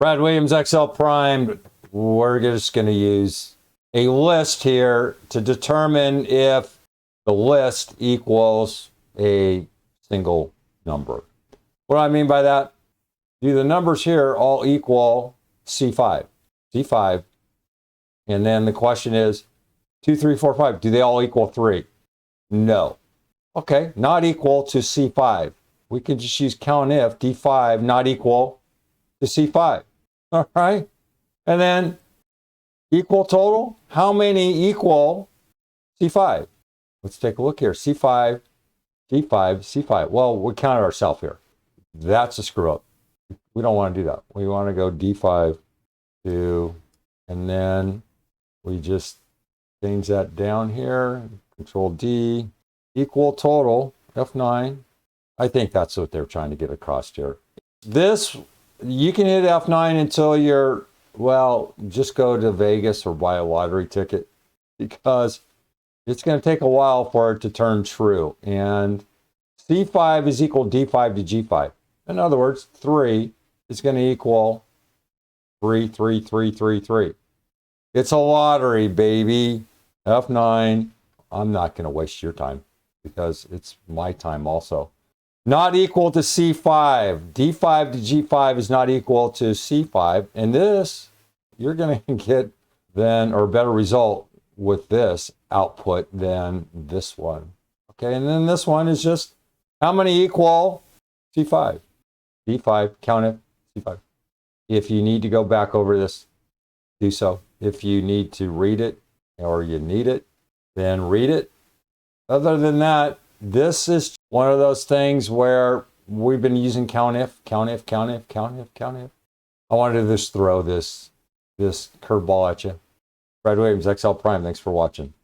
Brad Williams, XL Prime. We're just going to use a list here to determine if the list equals a single number. What do I mean by that? Do the numbers here all equal C5? C5. And then the question is 2, 3, 4, 5. Do they all equal 3? No. Okay, not equal to C5. We can just use COUNTIF D5 not equal to C5. All right. And then equal total. How many equal C5? Let's take a look here. C5, D5, C5. Well, we counted ourselves here. That's a screw up. We don't want to do that. We want to go D5 to, and then we just change that down here. Control D, equal total, F9. I think that's what they're trying to get across here. This, you can hit F9 until you're, well, just go to Vegas or buy a lottery ticket, because it's going to take a while for it to turn true. And C5 is equal D5 to G5. In other words, 3 is going to equal 3, 3, 3, 3, 3. It's a lottery, baby. F9. I'm not going to waste your time because it's my time also. Not equal to C5. D5 to G5 is not equal to C5. And this, you're going to get then, or a better result with this output than this one. Okay, and then this one is just how many equal C5? D5, count it, C5. If you need to go back over this, do so. If you need to read it or you need it, then read it. Other than that, this is one of those things where we've been using COUNTIF, COUNTIF, COUNTIF, COUNTIF, COUNTIF. I wanted to just throw this curveball at you. Brad Williams, XL Prime. Thanks for watching.